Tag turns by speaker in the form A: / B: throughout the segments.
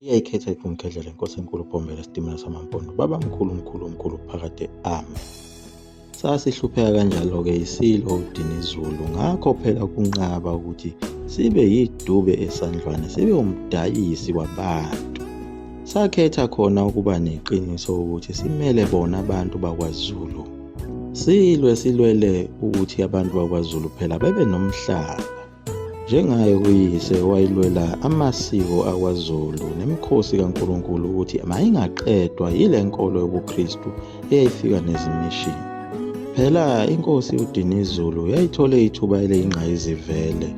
A: Iyayikhetha iPhumkhedlela inkosi enkulu Bombela esitimela samaMpondo baba mkhulu phakade ame. Sasihlupheka kanjalo-ke isilo Dinizulu, ngakho phela kunqaba ukuthi sibe yidube esandlwane, sibe umdayisi wabantu. Sakhetha khona ukuba neqiniso ukuthi simele bona abantu bakwaZulu. Silwele ukuthi abantu bakwaZulu phela bebe nomhlaba. Njengaye kuyise wayilwela amasiko akwaZulu nemikhosi kaNkulunkulu ukuthi mayingaqedwa yile nkolo yobuKristu eyayifika nezimishini. Phela inkosi uDinizulu yayithole ithuba eliyingqayizivele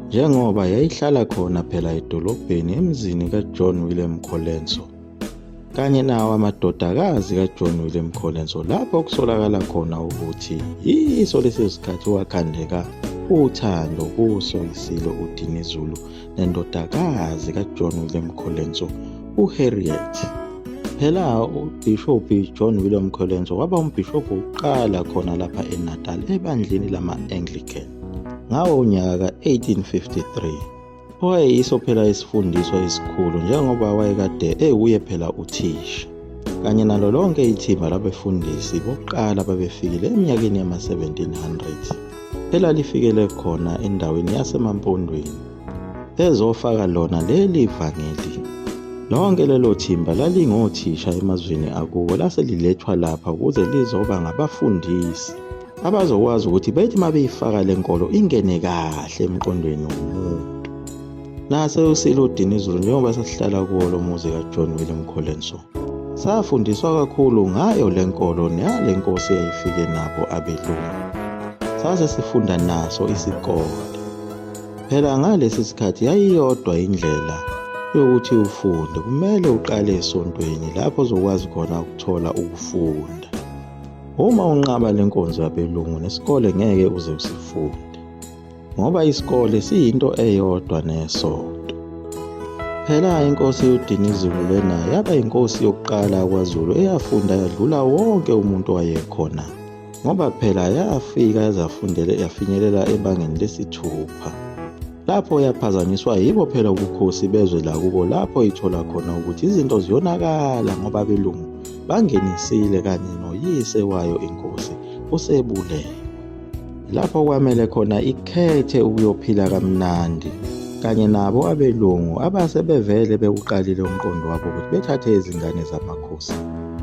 A: njengoba yayihlala khona phela edolobheni emzini kaJohn Willem Colenso kanye nawo amadodakazi kaJohn Willem Colenso, lapho kusolakala khona ukuthi yiso lesi sikhathi wakhandeka uthando kuso isilo uDinizulu nendodakazi kaJohn Willem Colenso uHarriet. Phela uBishop John Willem Colenso waba umbhishobhi wokuqala khona lapha eNatal ebandleni lama-Anglican ngawo unyaka ka-1853. Owayeyiso phela isifundiswa esikhulu njengoba wayekade ewuye phela uthisha kanye nalo lonke ithimba labefundisi bokuqala babefikile eminyakeni yama-1700. Phela lifikele khona endaweni yasemaMpondweni bezofaka lona leli vangeli. Lonke lelo thimba lalingothisha emazweni akuwo lase lilethwa lapha ukuze lizoba ngabafundisi abazokwazi ukuthi bethi mabeyifaka lenkolo ingene kahle emqondweni womuntu. Nase usilo uDinizulu njengoba sasihlala kuwo lo muzi kaJohn Willem Colenso safundiswa kakhulu ngayo lenkolo neyale nkosi eyayifike nabo abelungu. Sase sifunda naso isikole. Phela ngalesi sikhathi yayiyodwa indlela yokuthi ufunde, kumele uqale esontweni lapho uzokwazi khona ukuthola ukufunda. Uma unqaba lenkonzo yabelungu nesikole ngeke uze usifunde ngoba isikole siyinto eyodwa nesonto. Phela inkosi uDinizulu lena yaba inkosi yokuqala kwaZulu eyafunda yadlula wonke umuntu wayekhona ngoba phela yafika yafinyelela ebangeni lesithupha lapho yaphazanyiswa yibo phela ubukhosi bezwe lakubo, lapho ithola khona ukuthi izinto ziyonakala ngoba abelungu bangenisile kanye noyise wayo inkosi usebulele. Lapho kwamele khona ikhethe ukuyophila kamnandi kanye nabo abelungu abasebevele bekuqalile umqondo wabo ukuthi bethathe izingane zamakhosi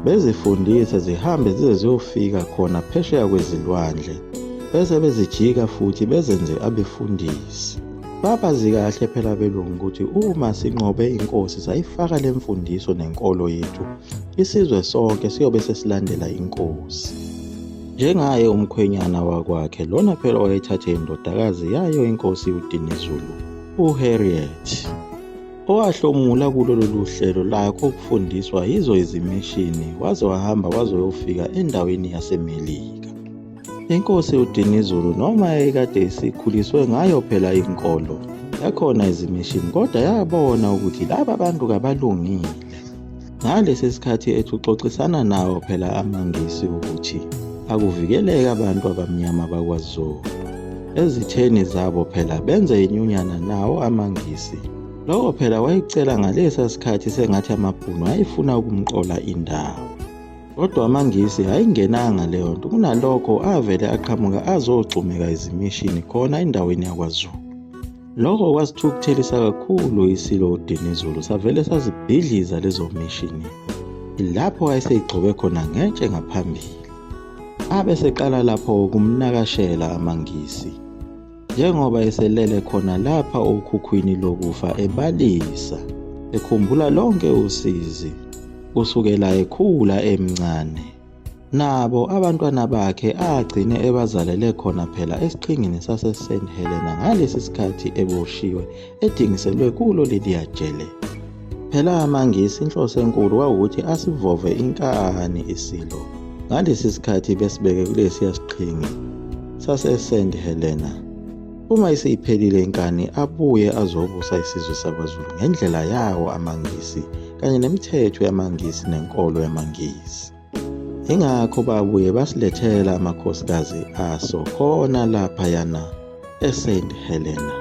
A: bezifundise zihambe zize ziyofika khona phesheya kwezilwandle bese bezijika futhi bezenze abefundisi. Babazi kahle phela abelungu ukuthi uma sinqobe inkosi sayifaka lemfundiso nenkolo yethu, isizwe sonke siyobe sesilandela inkosi. Njengaye umkhwenyana wakwakhe lona phela wayethathe indodakazi yayo inkosi uDinizulu uHarriet, owahlomula kulolu hlelo lakho ukufundiswa yizo izimishini waze wahamba wazoyofika endaweni yaseMelika. Inkosi uDinizulu noma yayikade isikhuliswe ngayo phela inkolo yakhona izimishini, kodwa yabona ukuthi laba abantu kabalungile. Ngalesi sikhathi ethi uxoxisana nawo phela amangisi ukuthi akuvikeleke abantu abamnyama bakwaZulu ezitheni zabo phela benze inyunyana nawo amangisi. Lokho phela wayicela ngalesa sikhathi sengathi amabhunu ayifuna ukumqola indawo, kodwa amangisi ayingenanga leyo nto. Kunalokho avele aqhamuka azogcumeka izimishini khona endaweni yakwaZulu. Lokho kwasithukuthelisa kakhulu isilo uDinizulu, savele sazibhidliza lezo mishini. Lapho ayeseyigcobe khona ngetshe ngaphambili, abeseqala lapho kumnakashela amangisi njengoba eselele khona lapha okhukhwini lokufa ebalisa ekhumbula lonke usizi kusukela ekhula emncane. Nabo abantwana bakhe agcine ebazalele khona phela esiqhingini saseSt Helena ngalesi sikhathi eboshiwe edingiselwe kulo leliya jele. Phela amangisi inhloso enkulu kwawukuthi asivove inkani isilo ngalesi sikhathi besibeke kulesi yasiqhingi saseSt Helena. Uma isiphelile inkani abuye azobusa isizwe sakwaZulu ngendlela yawo amangisi kanye nemithetho yamangisi nenkolo yamangisi. Ingakho babuye basilethela amakhosikazi aso khona lapha yana eSt Helena.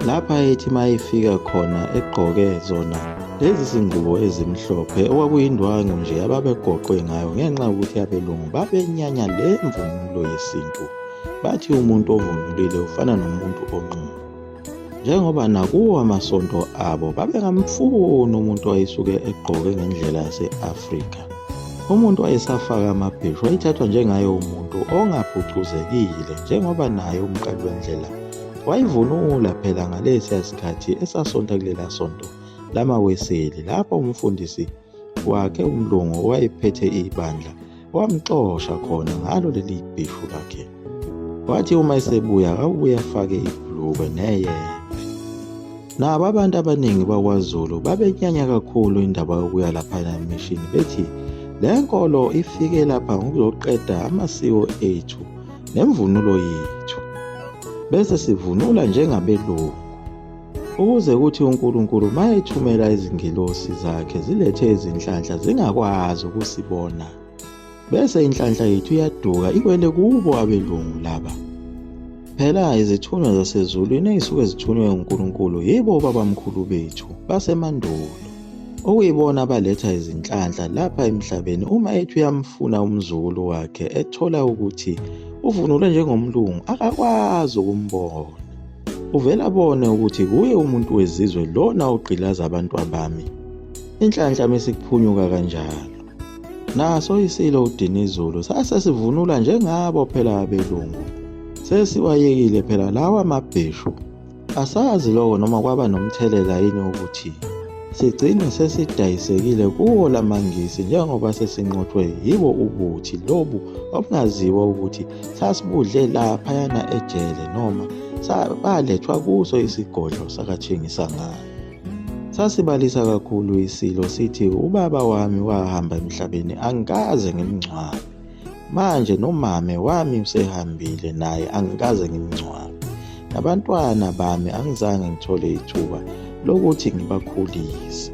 A: Lapha ethi mayifika khona egqoke zona Lezi zingubo ezimhlophe okwakuyindwangu nje ababegoqwe ngayo ngenxa yokuthi abelungu babenyanya le mvunulo yesintu. Bathi umuntu ovunulile ufana nomuntu onqunu. Njengoba nakuwo amasonto abo babengamfuni umuntu owayesuke egqoke ngendlela yase-Afrika. Umuntu wayesafaka amabheshu wayethathwa njengaye umuntu ongaphucuzekile, njengoba naye umqali wendlela wayivunula phela ngalesiya sikhathi esasonta kulela sonto lamaweseli, lapho umfundisi wakhe umlungu owayephethe ibandla wamxosha khona ngalo leli bheshu lakhe. Wathi uma esebuya awubuye afake ibhulukwe neyembe. Nabo abantu abaningi bakwaZulu babenyanya kakhulu indaba yokuya laphana emishini, bethi le nkolo ifike lapha ngokuzoqeda amasiko ethu nemvunulo yethu, bese sivunula njengabelungu, ukuze kuthi uNkulunkulu mayethumela izingilosi zakhe zilethe izinhlanhla zingakwazi ukusibona, bese inhlanhla yethu iyaduka iwele kubo abelungu laba. Phela izithunywa zasezulwini ezisuke zithunywe uNkulunkulu yibo babamkhulu bethu basemandulo, okuyibona baletha izinhlanhla lapha emhlabeni uma ethu yamfuna umzukulu wakhe ethola ukuthi uvunule njengomlungu akakwazi ukumbona. Uvela abone ukuthi kuye umuntu wezizwe lona ogqilaza abantu abami. Inhlanhla mesikuphunyuka kanjalo, naso isilo uDinizulu sasesivunula njengabo phela abelungu. Sesiwayekile phela lawa amabheshu. Asazi lokho noma kwaba nomthelela yini ukuthi sigcine sesidayisekile kuwo lamangisi, njengoba sesinqothwe yibo ubuthi lobu obungaziwa ukuthi sasibudle laphayana ejele noma balethwa kuso isigodlo sakaTshengisangayo. Sasibalisa kakhulu isilo sithi ubaba wami wahamba emhlabeni angikaze ngimngcwabe, manje nomame wami usehambile naye angikaze ngimngcwabe, nabantwana bami angizange ngithole ithuba lokuthi ngibakhulise.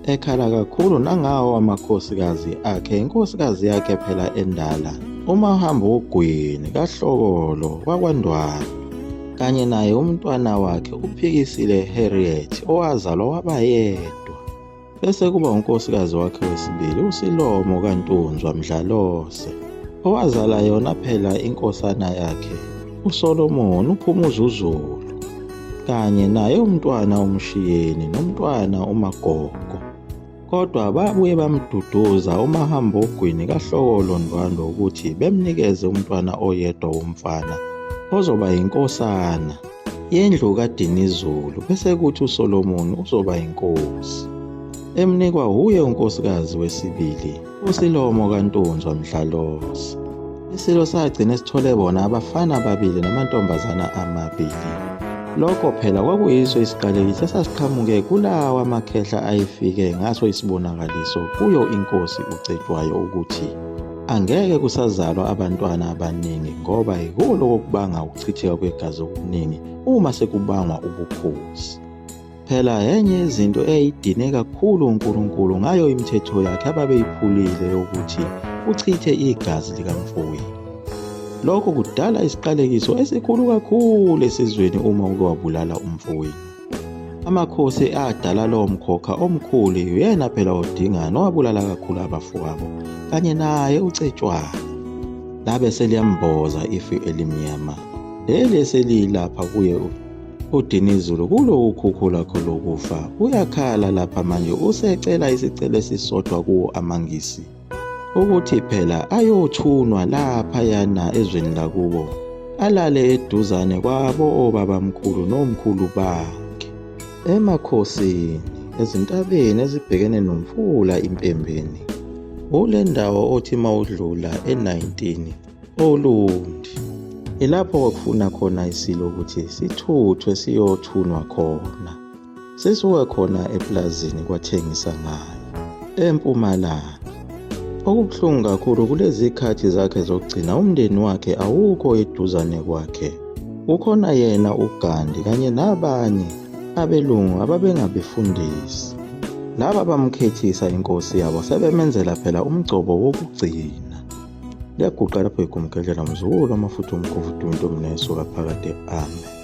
A: Ekhala kakhulu nangawo amakhosikazi akhe, inkosikazi yakhe phela endala uMahambogwini kaHlokolo wakwaNdwandwe, kanye naye umntwana wakhe uPhikisile Harriet owazalwa waba yedwa. Bese kuba unkosikazi wakhe wesibili uSilomo kaNtunzwa Mdlalose, owazala yona phela inkosana yakhe uSolomon uPhumuzuzulu, kanye naye umntwana uMshiyeni nomntwana uMagogo. Kodwa babuye bamduduza uMahambogwini kaHlokolo Ndwandwe ukuthi bemnikeze umntwana oyedwa womfana ozoba yinkosana yendlu kaDinizulu, bese kuthi uSolomon uzoba inkosi. Emnikwa huye unkosikazi wesibili uSilomo kaNtunzwa Mdlalose. Isilo sagcina sithole bona abafana ababili namantombazana amabili. Lokho phela kwakuyiso isiqalekiso esasiqhamuke kulawa amakhehla ayefike ngaso isibonakaliso kuyo inkosi uCetshwayo ukuthi angeke kusazalwa abantwana abaningi, ngoba yikuwo lokubanga ukuchitheka kwegazi okuningi uma sekubangwa ubukhosi. Phela yenye izinto eyayidine kakhulu uNkulunkulu ngayo imithetho yakhe ababeyiphulile yokuthi uchithe igazi likamfowenu. Lokho kudala isiqalekiso esikhulu kakhulu esizweni uma uke wabulala umfowenu. Amakhosi adala lowo mkhokha omkhulu yena phela uDingane owabulala kakhulu abafowabo kanye naye uCetshwayo. Labe seliyamboza ifu elimnyama leli eselilapha kuye uDinizulu kulo ukhukhu lakho lokufa. Uyakhala lapha manje usecela isicelo esisodwa kuwo amangisi ukuthi phela ayothunwa lapha yana ezweni lakubo, alale eduzane kwabo obabamkhulu nomkhulu bakhe emakhosini ezintabeni ezibhekene nomfula impembeni. Ule ndawo othi mawudlula e19 Olundi, ilapho kwakufuna khona isilo ukuthi sithuthwe siyothunwa khona. Sisuke khona eplazini kwaTshengisangayo eMpumalanga. Okubuhlungu kakhulu kulezi khathi zakhe zokugcina umndeni wakhe awukho eduzane kwakhe. Kukhona yena uGandhi kanye nabanye abelungu ababengabefundisi. Laba bamkhethisa inkosi yabo sebemenzela phela umgcobo wokugcina. Liyaguqa lapho igumgedlela mzukulu amafutha omkhovu uNtombi nesuka phakade. Amen.